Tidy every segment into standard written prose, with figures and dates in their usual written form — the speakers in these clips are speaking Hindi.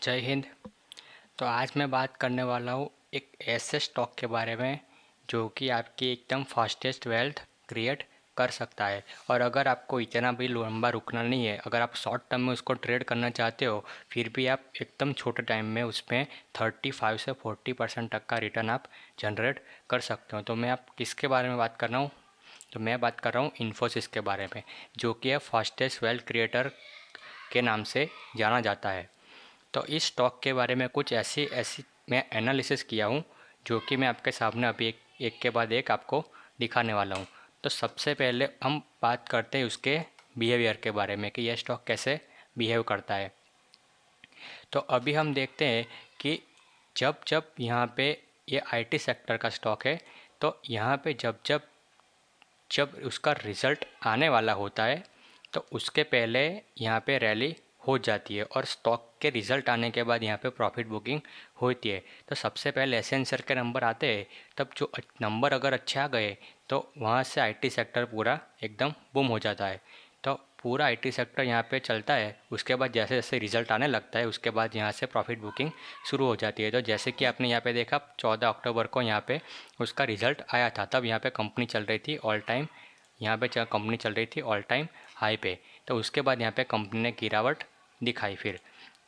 जय हिंद। तो आज मैं बात करने वाला हूँ एक ऐसे स्टॉक के बारे में जो कि आपकी एकदम फास्टेस्ट वेल्थ क्रिएट कर सकता है। और अगर आपको इतना भी लंबा रुकना नहीं है, अगर आप शॉर्ट टर्म में उसको ट्रेड करना चाहते हो, फिर भी आप एकदम छोटे टाइम में उसमें 35 से 40% तक का रिटर्न आप जनरेट कर सकते हो। तो मैं आप किसके बारे में बात कर रहा हूँ? तो मैं बात कर रहा हूँ इन्फोसिस के बारे में, जो कि है फास्टेस्ट वेल्थ क्रिएटर के नाम से जाना जाता है। तो इस स्टॉक के बारे में कुछ ऐसी ऐसी मैं एनालिसिस किया हूँ जो कि मैं आपके सामने अभी एक एक के बाद एक आपको दिखाने वाला हूँ। तो सबसे पहले हम बात करते हैं उसके बिहेवियर के बारे में कि यह स्टॉक कैसे बिहेव करता है। तो अभी हम देखते हैं कि जब जब यहाँ पे ये आईटी सेक्टर का स्टॉक है, तो यहाँ पे जब जब जब उसका रिज़ल्ट आने वाला होता है तो उसके पहले यहाँ पे रैली हो जाती है और स्टॉक के रिज़ल्ट आने के बाद यहाँ पे प्रॉफिट बुकिंग होती है। तो सबसे पहले एसेंसर के नंबर आते हैं, तब जो नंबर अगर अच्छे आ गए तो वहाँ से आईटी सेक्टर पूरा एकदम बूम हो जाता है। तो पूरा आईटी सेक्टर यहाँ पे चलता है। उसके बाद जैसे जैसे रिज़ल्ट आने लगता है उसके बाद यहाँ से प्रॉफिट बुकिंग शुरू हो जाती है। तो जैसे कि आपने यहाँ पे देखा 14 अक्टूबर को यहाँ पे उसका रिज़ल्ट आया था, तब यहाँ पे कंपनी चल रही थी ऑल टाइम, यहाँ पे कंपनी चल रही थी ऑल टाइम हाई पे। तो उसके बाद यहाँ पे कंपनी ने गिरावट दिखाई फिर।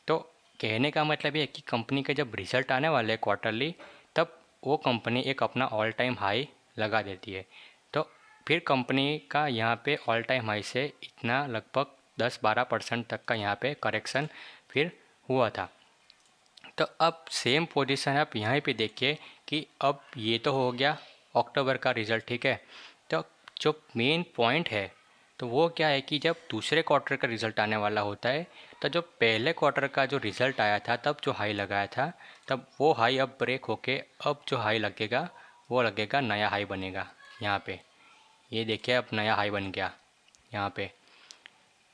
तो कहने का मतलब ये है कि कंपनी के जब रिज़ल्ट आने वाले क्वार्टरली, तब वो कंपनी एक अपना ऑल टाइम हाई लगा देती है। तो फिर कंपनी का यहाँ पे ऑल टाइम हाई से इतना लगभग 10-12% तक का यहाँ पे करेक्शन फिर हुआ था। तो अब सेम पोजीशन आप यहाँ पे देखिए कि अब ये तो हो गया अक्टूबर का रिज़ल्ट, ठीक है। तो जो मेन पॉइंट है तो वो क्या है कि जब दूसरे क्वार्टर का रिज़ल्ट आने वाला होता है, तो जो पहले क्वार्टर का जो रिज़ल्ट आया था तब जो हाई लगाया था, तब वो हाई अब ब्रेक होके अब जो हाई लगेगा वो लगेगा नया हाई बनेगा यहाँ पे। ये देखिए अब नया हाई बन गया यहाँ पे।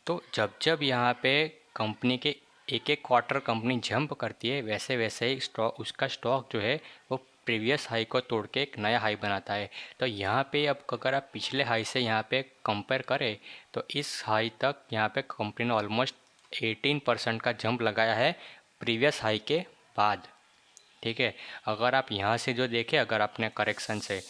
तो जब जब यहाँ पे कंपनी के एक एक क्वार्टर कंपनी जंप करती है, वैसे वैसे ही स्टॉक उसका स्टॉक जो है वो प्रीवियस हाई को तोड़ के एक नया हाई बनाता है। तो यहाँ पे अब अगर आप पिछले हाई से यहाँ पे कंपेयर करें तो इस हाई तक यहाँ पे कंपनी ने ऑलमोस्ट 18% का जंप लगाया है प्रीवियस हाई के बाद, ठीक है। अगर आप यहाँ से जो देखें, अगर आपने करेक्शन से,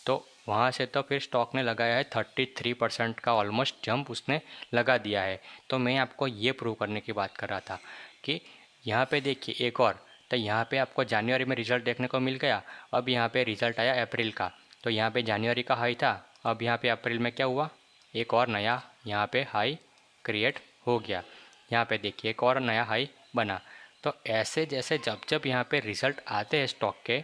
तो वहाँ से तो फिर स्टॉक ने लगाया है 33% का ऑलमोस्ट जंप उसने लगा दिया है। तो मैं आपको ये प्रूव करने की बात कर रहा था कि यहाँ पे देखिए एक और, तो यहाँ पे आपको जनवरी में रिज़ल्ट देखने को मिल गया। अब यहाँ पे रिज़ल्ट आया अप्रैल का, तो यहाँ पे जनवरी का हाई था, अब यहाँ पे अप्रैल में क्या हुआ, एक और नया यहाँ पे हाई क्रिएट हो गया। यहाँ पे देखिए एक और नया हाई बना। तो ऐसे जैसे जब जब यहाँ पे रिज़ल्ट आते हैं स्टॉक के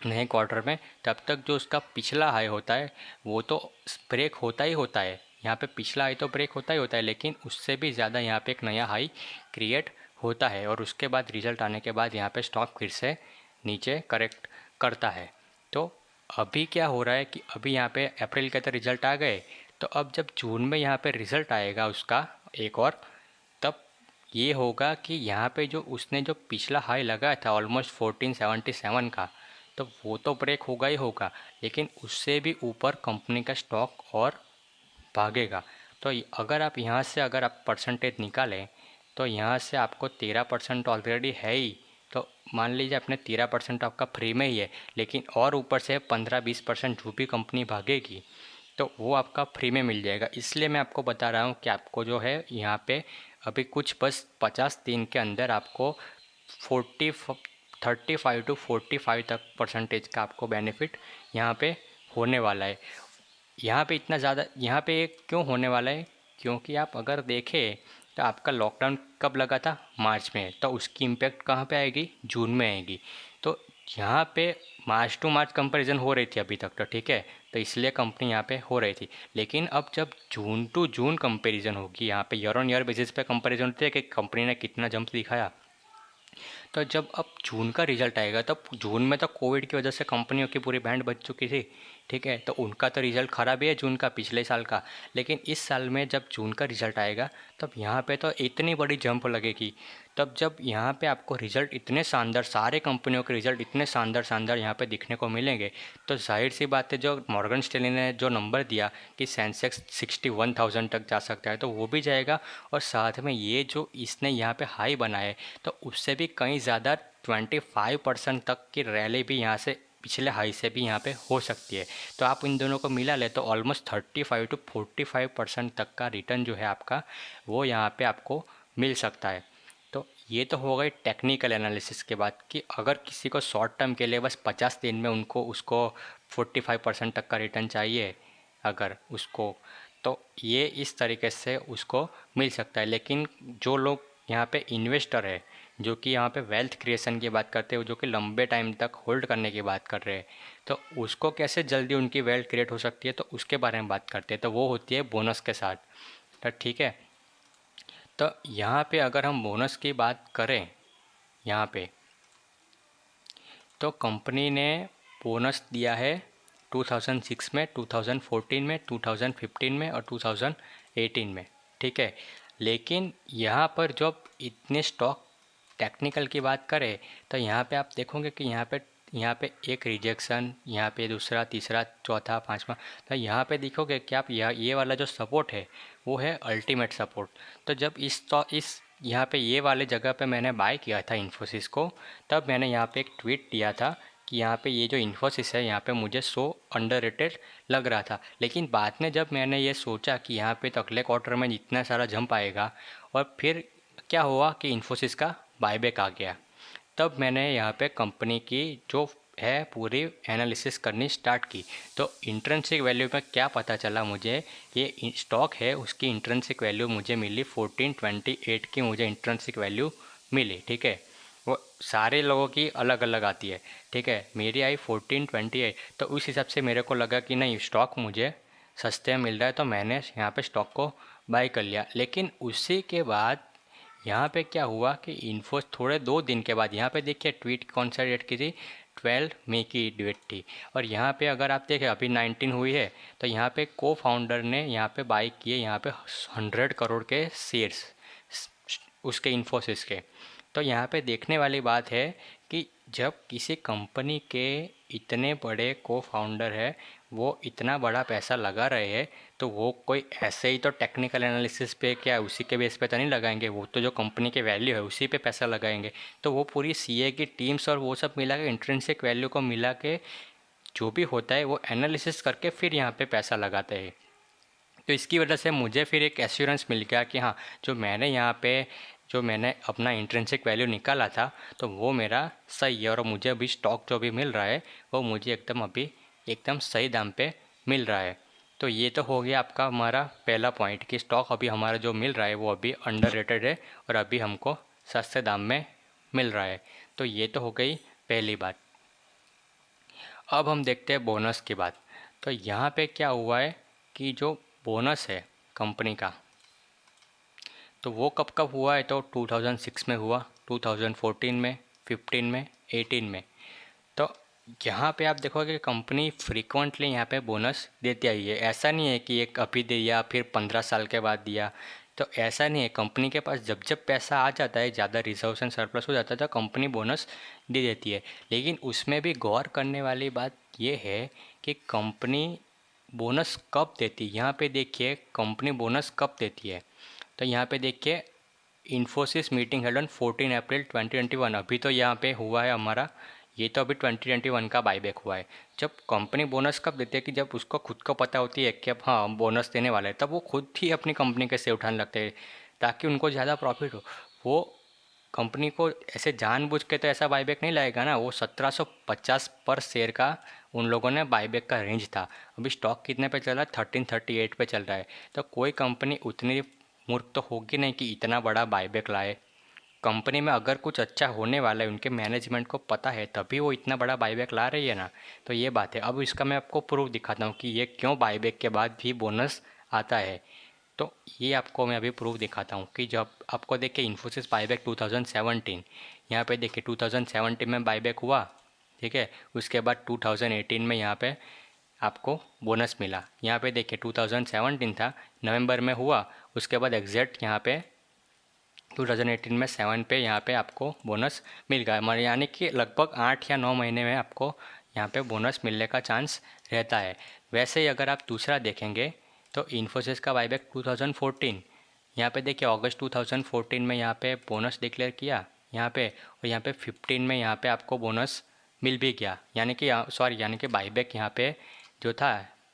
नए क्वार्टर में, तब तक जो उसका पिछला हाई होता है वो तो ब्रेक होता ही होता है। यहाँ पे पिछला हाई तो ब्रेक होता ही होता है, लेकिन उससे भी ज़्यादा यहाँ पे एक नया हाई क्रिएट होता है और उसके बाद रिज़ल्ट आने के बाद यहाँ पे स्टॉक फिर से नीचे करेक्ट करता है। तो अभी क्या हो रहा है कि अभी यहाँ पे अप्रैल के तो रिज़ल्ट आ गए, तो अब जब जून में यहाँ पे रिज़ल्ट आएगा उसका एक और, तब ये होगा कि यहाँ पे जो उसने जो पिछला हाई लगाया था ऑलमोस्ट 1477 का, तो वो तो ब्रेक होगा ही होगा, लेकिन उससे भी ऊपर कंपनी का स्टॉक और भागेगा। तो अगर आप यहाँ से अगर आप परसेंटेज निकालें तो यहाँ से आपको 13% ऑलरेडी है ही। तो मान लीजिए अपने 13% आपका फ्री में ही है, लेकिन और ऊपर से 15-20% जो भी कंपनी भागेगी तो वो आपका फ्री में मिल जाएगा। इसलिए मैं आपको बता रहा हूँ कि आपको जो है यहाँ पे अभी कुछ बस 50 दिन के अंदर आपको 35 तक परसेंटेज का आपको बेनिफिट यहाँ पे होने वाला है। यहाँ पे इतना ज़्यादा यहाँ पे क्यों होने वाला है, क्योंकि आप अगर देखें तो आपका लॉकडाउन कब लगा था, मार्च में, तो उसकी इम्पैक्ट कहाँ पे आएगी, जून में आएगी। तो यहाँ पे मार्च टू मार्च कंपैरिजन हो रही थी अभी तक, तो ठीक है, तो इसलिए कंपनी यहाँ पे हो रही थी। लेकिन अब जब जून टू जून कंपैरिजन होगी, यहाँ पे ईयर ऑन ईयर बेसिस पे कंपैरिजन होती है कि कंपनी ने कितना जंप दिखाया, तो जब अब जून का रिजल्ट आएगा तब जून में तो कोविड की वजह से कंपनियों की पूरी बैंड बज चुकी थी, ठीक है। तो उनका तो रिज़ल्ट ख़राब ही है जून का, पिछले साल का। लेकिन इस साल में जब जून का रिज़ल्ट आएगा तब यहाँ पे तो इतनी बड़ी जंप लगेगी। तब जब यहाँ पे आपको रिज़ल्ट इतने शानदार, सारे कंपनियों के रिज़ल्ट इतने शानदार शानदार यहाँ पे दिखने को मिलेंगे, तो जाहिर सी बात है जो मॉर्गन स्टैनली ने जो नंबर दिया कि सेंसेक्स 61,000 तक जा सकता है, तो वो भी जाएगा। और साथ में ये जो इसने यहाँ पे हाई बनाए, तो उससे भी कहीं ज़्यादा 25% तक की रैली भी यहाँ से पिछले हाई से भी यहाँ पे हो सकती है। तो आप इन दोनों को मिला ले तो ऑलमोस्ट 35 टू 45% तक का रिटर्न जो है आपका, वो यहाँ पे आपको मिल सकता है। तो ये तो हो गई टेक्निकल एनालिसिस के बाद कि अगर किसी को शॉर्ट टर्म के लिए बस 50 दिन में उनको उसको 45% तक का रिटर्न चाहिए अगर उसको, तो ये इस तरीके से उसको मिल सकता है। लेकिन जो लोग यहाँ पे इन्वेस्टर है, जो कि यहाँ पे वेल्थ क्रिएशन की बात करते हैं, जो कि लंबे टाइम तक होल्ड करने की बात कर रहे हैं, तो उसको कैसे जल्दी उनकी वेल्थ क्रिएट हो सकती है, तो उसके बारे में बात करते हैं। तो वो होती है बोनस के साथ। तो ठीक है, तो यहाँ पे अगर हम बोनस की बात करें यहाँ पे, तो कंपनी ने बोनस दिया है 2006 में, 2014 में, 2015 में और 2018 में। ठीक है। लेकिन यहाँ पर जब इतने स्टॉक टेक्निकल की बात करें तो यहाँ पे आप देखोगे कि यहाँ पे एक रिजेक्शन, यहाँ पे दूसरा, तीसरा, चौथा, पांचवा, तो यहाँ पे देखोगे कि आप ये वाला जो सपोर्ट है वो है अल्टीमेट सपोर्ट। तो जब इस यहाँ पे ये वाले जगह पे मैंने बाय किया था इन्फोसिस को, तब मैंने यहाँ पे एक ट्वीट दिया था कि यहाँ पे ये जो इन्फोसिस है यहाँ पे मुझे अंडररेटेड लग रहा था। लेकिन बाद में जब मैंने ये सोचा कि यहाँ पे तो अगले क्वार्टर में इतना सारा जंप आएगा, और फिर क्या हुआ कि इन्फोसिस का बायबैक आ गया, तब मैंने यहाँ पे कंपनी की जो है पूरी एनालिसिस करनी स्टार्ट की। तो इंट्रिंसिक वैल्यू में क्या पता चला मुझे, ये स्टॉक है उसकी इंट्रिंसिक वैल्यू मुझे मिली 1428 की, मुझे इंट्रिंसिक वैल्यू मिली। ठीक है। वो सारे लोगों की अलग अलग आती है। ठीक है, मेरी आई 1428। तो उस हिसाब से मेरे को लगा कि नहीं, स्टॉक मुझे सस्ते में मिल रहा है, तो मैंने यहाँ पे स्टॉक को बाई कर लिया। लेकिन उसी के बाद यहाँ पे क्या हुआ कि इन्फो थोड़े 2 दिन के बाद, यहाँ पे देखिए ट्वीट कौन सा डेट की थी, 12 मई की डेट थी। और यहाँ पे अगर आप देखें अभी 19 हुई है, तो यहाँ पे को फाउंडर ने यहाँ पे बाई किए यहाँ पे 100 करोड़ के शेयर्स उसके इन्फोसिस के। तो यहाँ पे देखने वाली बात है कि जब किसी कंपनी के इतने बड़े को फाउंडर है, वो इतना बड़ा पैसा लगा रहे हैं, तो वो कोई ऐसे ही तो टेक्निकल एनालिसिस पे क्या उसी के बेस पे तो नहीं लगाएंगे, वो तो जो कंपनी के वैल्यू है उसी पे पैसा लगाएंगे। तो वो पूरी सीए की टीम्स और वो सब मिला के इंट्रिंसिक वैल्यू को मिला के जो भी होता है वो एनालिसिस करके फिर यहाँ पे पैसा लगाते हैं। तो इसकी वजह से मुझे फिर एक एश्योरेंस मिल गया कि हाँ, जो मैंने अपना इंट्रिंसिक वैल्यू निकाला था तो वो मेरा सही है, और मुझे अभी स्टॉक जो भी मिल रहा है वो मुझे एकदम सही दाम पे मिल रहा है। तो ये तो हो गया आपका हमारा पहला पॉइंट कि स्टॉक अभी हमारा जो मिल रहा है वो अभी अंडररेटेड है और अभी हमको सस्ते दाम में मिल रहा है। तो ये तो हो गई पहली बात। अब हम देखते हैं बोनस की बात। तो यहाँ पे क्या हुआ है कि जो बोनस है कंपनी का, तो वो कब कब हुआ है, तो 2006 में हुआ, 2014 में, 15 में, 18 में। तो यहाँ पे आप देखोगे कि कंपनी फ्रीक्वेंटली यहाँ पे बोनस देती आई है। ऐसा नहीं है कि एक अभी दिया फिर 15 साल के बाद दिया, तो ऐसा नहीं है। कंपनी के पास जब जब पैसा आ जाता है, ज़्यादा रिजर्व्स एंड सरप्लस हो जाता है, तो कंपनी बोनस दे देती है। लेकिन उसमें भी गौर करने वाली बात ये है कि कंपनी बोनस कब देती है। यहाँ पे देखिए कंपनी बोनस कब देती है, तो यहाँ पे देखिए इन्फोसिस मीटिंग हेल्ड ऑन 14 अप्रैल 2021। अभी तो यहाँ पे हुआ है हमारा, ये तो अभी 2021 का बाईबैक हुआ है। जब कंपनी बोनस कब देती है कि जब उसको खुद को पता होती है कि अब हाँ हम बोनस देने वाले हैं, तब वो खुद ही अपनी कंपनी के शेयर उठाने लगते हैं ताकि उनको ज़्यादा प्रॉफिट हो। वो कंपनी को ऐसे जानबूझ के तो ऐसा बाईबैक नहीं लाएगा ना। वो 1750 पर शेयर का उन लोगों ने बाईबैक का रेंज था। अभी स्टॉक कितने पे चल रहा है, 1338 पे चल रहा है। तो कोई कंपनी उतनी मूर्ख तो होगी नहीं कि इतना बड़ा बाईबैक लाए। कंपनी में अगर कुछ अच्छा होने वाला है, उनके मैनेजमेंट को पता है, तभी वो इतना बड़ा बाईबैक ला रही है ना। तो ये बात है। अब इसका मैं आपको प्रूफ दिखाता हूँ कि ये क्यों बाईबैक के बाद भी बोनस आता है। तो ये आपको मैं अभी प्रूफ दिखाता हूँ कि जब आपको देखिए इन्फोसिस बाईबैक 2017, यहाँ पे देखिए 2017 में बाईबैक हुआ, ठीक है। उसके बाद 2018 में यहाँ पे आपको बोनस मिला। यहाँ पे देखिए 2017 था, नवंबर में हुआ, उसके बाद एग्जैक्ट यहाँ पे 2018 में 7 पे यहाँ पे आपको बोनस मिल गया। हमारे यानी कि लगभग 8 या 9 महीने में आपको यहाँ पे बोनस मिलने का चांस रहता है। वैसे ही अगर आप दूसरा देखेंगे तो इन्फोसिस का बाईबैक 2014, यहाँ पे देखिए अगस्त 2014 में यहाँ पे बोनस डिक्लेयर किया यहाँ पे, और यहाँ पे 15 में यहाँ पे आपको बोनस मिल भी गया। यानी कि यानी कि बाईबैक यहाँ पे जो था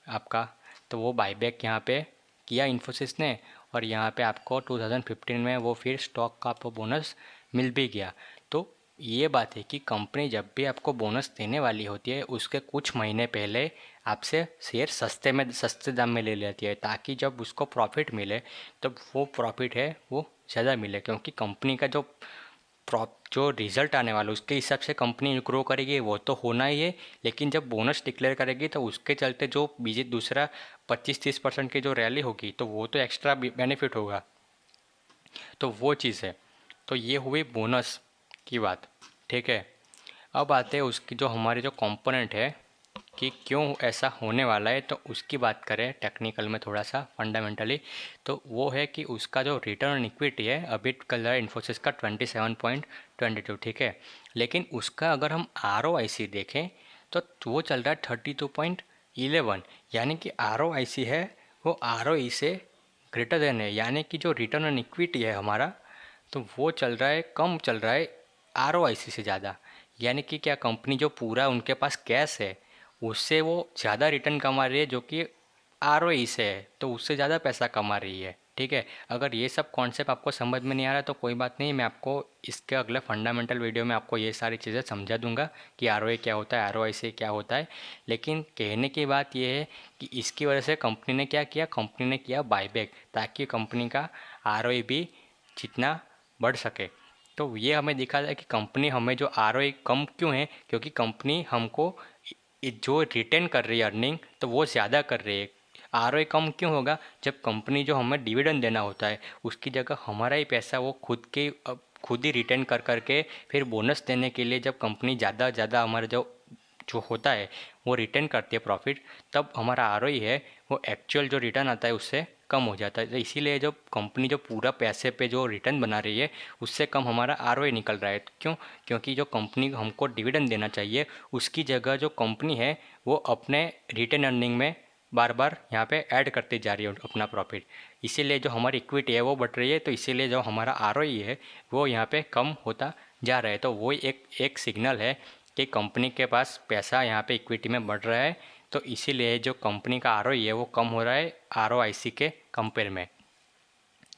आपका, तो वो बाईबैक यहाँ पे किया इन्फोसिस ने, और यहाँ पे आपको 2015 में वो फिर स्टॉक का आपको बोनस मिल भी गया। तो ये बात है कि कंपनी जब भी आपको बोनस देने वाली होती है उसके कुछ महीने पहले आपसे शेयर सस्ते दाम में ले लेती है, ताकि जब उसको प्रॉफिट मिले तब वो प्रॉफिट है वो ज़्यादा मिले। क्योंकि कंपनी का जो रिज़ल्ट आने वाला उसके हिसाब से कंपनी ग्रो करेगी, वो तो होना ही है, लेकिन जब बोनस डिक्लेयर करेगी तो उसके चलते जो बीजे दूसरा 25-30% की जो रैली होगी तो वो तो एक्स्ट्रा बेनिफिट होगा। तो वो चीज़ है। तो ये हुई बोनस की बात, ठीक है। अब आते हैं उसकी जो हमारे जो कंपोनेंट है कि क्यों ऐसा होने वाला है, तो उसकी बात करें टेक्निकल में थोड़ा सा फंडामेंटली, तो वो है कि उसका जो रिटर्न ऑन इक्विटी है अभी कल रहा है इन्फोसिस का 27.22, ठीक है। लेकिन उसका अगर हम ROIC देखें तो वो चल रहा है 32.11, यानी कि ROIC है वो ROE से ग्रेटर देन है। यानी कि जो रिटर्न ऑन इक्विटी है हमारा, तो वो चल रहा है कम चल रहा है ROIC से ज़्यादा। यानी कि क्या कंपनी जो पूरा उनके पास कैश है उससे वो ज़्यादा रिटर्न कमा रही है, जो कि ROE से है, तो उससे ज़्यादा पैसा कमा रही है, ठीक है। अगर ये सब कॉन्सेप्ट आपको समझ में नहीं आ रहा तो कोई बात नहीं, मैं आपको इसके अगले फंडामेंटल वीडियो में आपको ये सारी चीज़ें समझा दूंगा कि ROE क्या होता है, ROIC क्या होता है। लेकिन कहने की बात ये है कि इसकी वजह से कंपनी ने क्या किया, कंपनी ने किया बाईबैक, ताकि कंपनी का ROE भी जितना बढ़ सके। तो ये हमें दिखा है कि कंपनी हमें जो ROE कम क्यों है, क्योंकि कंपनी हमको जो रिटेन कर रही है अर्निंग तो वो ज़्यादा कर रही है। ROE कम क्यों होगा, जब कंपनी जो हमें डिविडेंड देना होता है उसकी जगह हमारा ही पैसा वो खुद ही रिटेन कर करके फिर बोनस देने के लिए, जब कंपनी ज़्यादा ज़्यादा हमारा जो जो होता है वो रिटर्न करती है प्रॉफिट, तब हमारा ROE है वो एक्चुअल जो रिटर्न आता है उससे कम हो जाता है। तो इसीलिए जो कंपनी जो पूरा पैसे पे जो रिटर्न बना रही है उससे कम हमारा ROE निकल रहा है। क्यों? क्योंकि जो कंपनी हमको डिविडेंड देना चाहिए उसकी जगह जो कंपनी है वो अपने रिटर्न अर्निंग में बार बार यहाँ पे ऐड करती जा रही है अपना प्रॉफिट। इसीलिए जो हमारी इक्विटी है वो बढ़ रही है, तो इसीलिए जो हमारा ROE है वो यहाँ पे कम होता जा रहा है। तो वो एक सिग्नल है कि कंपनी के पास पैसा यहाँ पे इक्विटी में बढ़ रहा है, तो इसीलिए जो कंपनी का ROE है वो कम हो रहा है ROIC के कंपेयर में,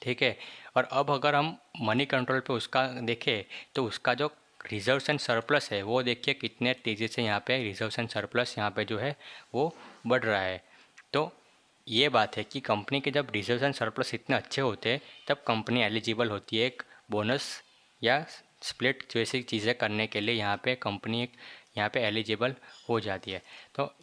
ठीक है। और अब अगर हम मनी कंट्रोल पे उसका देखें तो उसका जो रिजर्व्स एंड सरप्लस है वो देखिए कितने तेज़ी से यहाँ पे रिजर्व्स एंड सरप्लस यहाँ पे जो है वो बढ़ रहा है। तो ये बात है कि कंपनी के जब रिजर्व्स एंड सरप्लस इतने अच्छे होते हैं तब कंपनी एलिजिबल होती है एक बोनस या स्प्लिट जैसी चीज़ें करने के लिए। यहाँ पे कंपनी एक यहाँ पे एलिजिबल हो जाती है। तो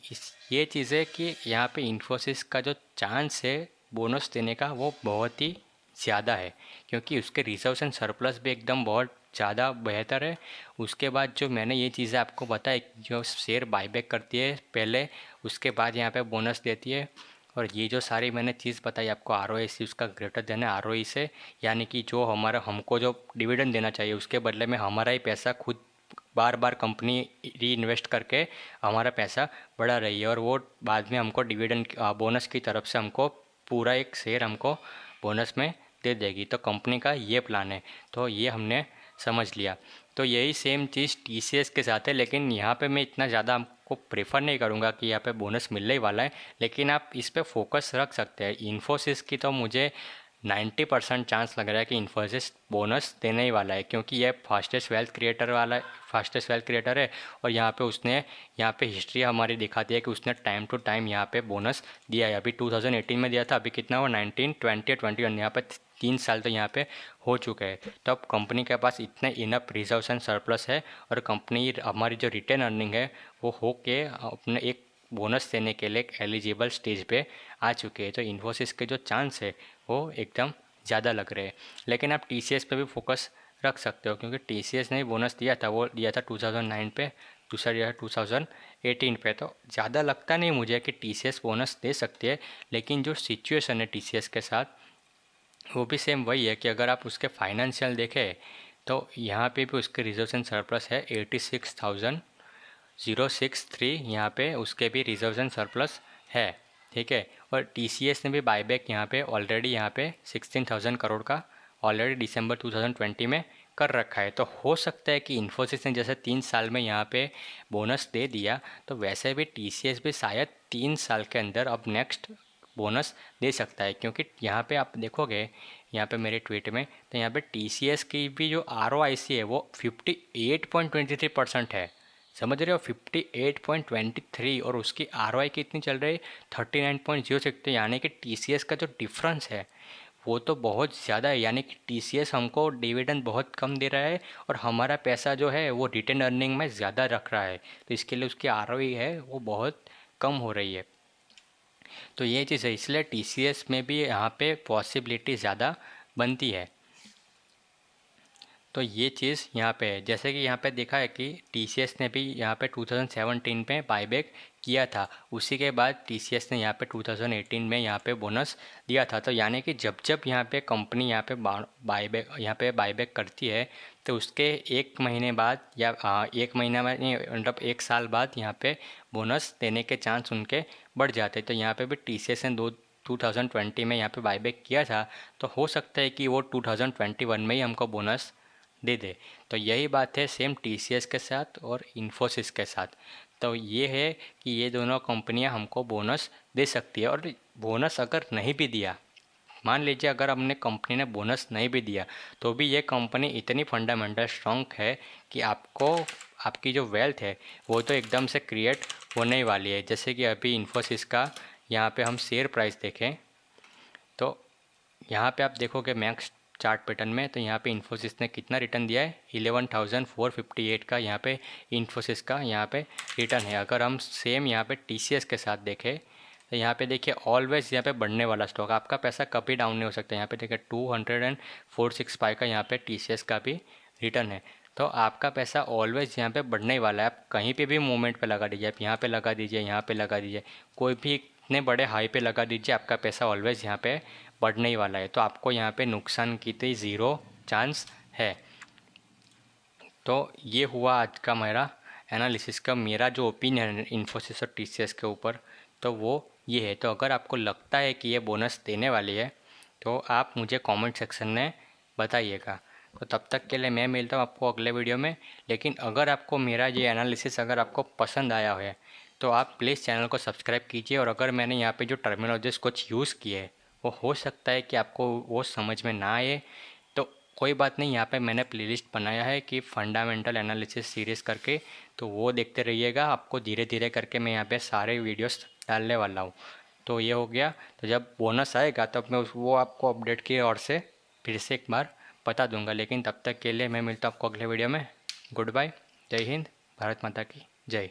ये चीज़ें कि यहाँ पे इन्फोसिस का जो चांस है बोनस देने का वो बहुत ही ज़्यादा है, क्योंकि उसके रिजर्व्स एंड सरप्लस भी एकदम बहुत ज़्यादा बेहतर है। उसके बाद जो मैंने ये चीज़ें आपको बताई, जो शेयर बाईबैक करती है पहले, उसके बाद यहाँ पे बोनस देती है, और ये जो सारी मैंने चीज़ बताई आपको ROIC उसका ग्रेटर देन है ROE से, यानी कि जो हमारा हमको जो डिविडेंड देना चाहिए उसके बदले में हमारा ही पैसा खुद बार बार कंपनी री इन्वेस्ट करके हमारा पैसा बढ़ा रही है, और वो बाद में हमको डिविडेंड बोनस की तरफ से हमको पूरा एक शेयर हमको बोनस में दे देगी। तो कंपनी का ये प्लान है, तो ये हमने समझ लिया। तो यही सेम चीज़ TCS के साथ है, लेकिन यहाँ पे मैं इतना ज़्यादा आपको प्रेफर नहीं करूँगा कि यहाँ पे बोनस मिलने ही वाला है, लेकिन आप इस पे फोकस रख सकते हैं। इन्फोसिस की तो मुझे 90% चांस लग रहा है कि इन्फोसिस बोनस देने ही वाला है, क्योंकि ये फास्टेस्ट वेल्थ क्रिएटर है, और यहाँ पे उसने यहाँ पे हिस्ट्री हमारी दिखाती है कि उसने टाइम टू टाइम यहाँ पे बोनस दिया है। अभी 2018 में दिया था, अभी कितना हुआ 19, 20 और 21, यहाँ पे 3 साल तो यहाँ पे हो चुके हैं। तो अब कंपनी के पास इतने इनफ रिजर्व्स एंड सरप्लस है, और कंपनी हमारी जो रिटेन अर्निंग है वो हो के अपने एक बोनस देने के लिए एक एलिजिबल स्टेज पे आ चुके हैं। तो इन्फोसिस के जो चांस है वो एकदम ज़्यादा लग रहे हैं। लेकिन आप TCS पे भी फोकस रख सकते हो, क्योंकि TCS ने बोनस दिया था, वो दिया था 2009 पे, दूसरा दिया था 2018 पे। तो ज़्यादा लगता नहीं मुझे कि TCS बोनस दे सकती है, लेकिन जो सिचुएशन है TCS के साथ वो भी सेम वही है कि अगर आप उसके फाइनेंशियल देखें तो यहाँ पे भी उसके रिजर्वेशन सरप्लस है 86,063, यहाँ पे उसके भी रिजर्वेशन सरप्लस है, ठीक है। और TCS ने भी बाईबैक यहाँ पे ऑलरेडी यहाँ पे 16,000 करोड़ का ऑलरेडी दिसंबर 2020 में कर रखा है। तो हो सकता है कि इन्फोसिस ने जैसे 3 साल में यहाँ पे बोनस दे दिया, तो वैसे भी TCS भी शायद 3 साल के अंदर अब नेक्स्ट बोनस दे सकता है। क्योंकि यहाँ पे आप देखोगे यहाँ पे मेरे ट्वीट में, तो यहाँ पे TCS की भी जो ROIC है वो 58.23% है, समझ रहे हो, 58.23, और उसकी ROI कितनी चल रही है 39.06। तो यानी कि TCS का जो डिफरेंस है वो तो बहुत ज़्यादा है। यानी कि TCS हमको डिविडेंड बहुत कम दे रहा है और हमारा पैसा जो है वो रिटेन अर्निंग में ज़्यादा रख रहा है, तो इसके लिए उसकी ROI है वो बहुत कम हो रही है। तो ये चीज़ है, इसलिए TCS में भी यहाँ पे पॉसिबिलिटी ज़्यादा बनती है। तो ये चीज़ यहाँ पे है। जैसे कि यहाँ पे देखा है कि TCS ने भी यहाँ पे 2017 में बाईबैक किया था, उसी के बाद TCS ने यहाँ पे 2018 में यहाँ पे बोनस दिया था। तो यानी कि जब जब यहाँ पे कंपनी यहाँ पे बाईबैक करती है तो उसके 1 महीने बाद या 1 महीना में नहीं, मतलब 1 साल बाद यहाँ पे बोनस देने के चांस उनके बढ़ जाते। तो यहाँ पे भी TCS ने 2020 में यहाँ पे बाईबैक किया था, तो हो सकता है कि वो 2021 में ही हमको बोनस दे दे। तो यही बात है सेम TCS के साथ और इन्फोसिस के साथ। तो ये है कि ये दोनों कंपनियां हमको बोनस दे सकती है। और बोनस अगर नहीं भी दिया, मान लीजिए अगर हमने कंपनी ने बोनस नहीं भी दिया, तो भी ये कंपनी इतनी फंडामेंटल स्ट्रॉन्ग है कि आपको आपकी जो वेल्थ है वो तो एकदम से क्रिएट होने ही वाली है। जैसे कि अभी इन्फोसिस का यहाँ पे हम शेयर प्राइस देखें तो यहाँ पे आप देखोगे मैक्स चार्ट पैटर्न में, तो यहाँ पे इन्फोसिस ने कितना रिटर्न दिया है 11,458 का यहाँ पे इन्फोसिस का यहाँ पे रिटर्न है। अगर हम सेम यहाँ पे TCS के साथ देखें तो यहाँ पे देखिए ऑलवेज यहाँ पे बढ़ने वाला स्टॉक, आपका पैसा कभी डाउन नहीं हो सकता। यहाँ पे देखिए 20465 का यहाँ पे TCS का भी रिटर्न है। तो आपका पैसा ऑलवेज यहाँ पे बढ़ने ही वाला है। आप कहीं पे भी मूवमेंट पे लगा दीजिए, आप यहाँ पे लगा दीजिए, यहाँ पे लगा दीजिए, कोई भी इतने बड़े हाई पे लगा दीजिए, आपका पैसा ऑलवेज यहाँ पे बढ़ने ही वाला है। तो आपको यहाँ पे नुकसान की तो ज़ीरो चांस है। तो ये हुआ आज का मेरा एनालिसिस का, मेरा जो ओपिनियन है इन्फोसिस और TCS के ऊपर, तो वो ये है। तो अगर आपको लगता है कि ये बोनस देने वाली है तो आप मुझे कमेंट सेक्शन में बताइएगा। तो तब तक के लिए मैं मिलता हूँ आपको अगले वीडियो में। लेकिन अगर आपको मेरा ये एनालिसिस अगर आपको पसंद आया है तो आप प्लीज़ चैनल को सब्सक्राइब कीजिए। और अगर मैंने यहाँ पे जो टर्मिनोलॉजीज कुछ यूज़ किए हैं वो हो सकता है कि आपको वो समझ में ना आए, तो कोई बात नहीं, यहाँ पे मैंने प्लेलिस्ट बनाया है कि फंडामेंटल एनालिसिस सीरीज़ करके, तो वो देखते रहिएगा। आपको धीरे धीरे करके मैं यहाँ पे सारे वीडियोस डालने वाला हूँ। तो ये हो गया। तो जब बोनस आएगा तब मैं वो आपको अपडेट की ओर से फिर से एक बार बता दूंगा। लेकिन तब तक के लिए मैं मिलता हूँ आपको अगले वीडियो में। गुड बाय, जय हिंद, भारत माता की जय।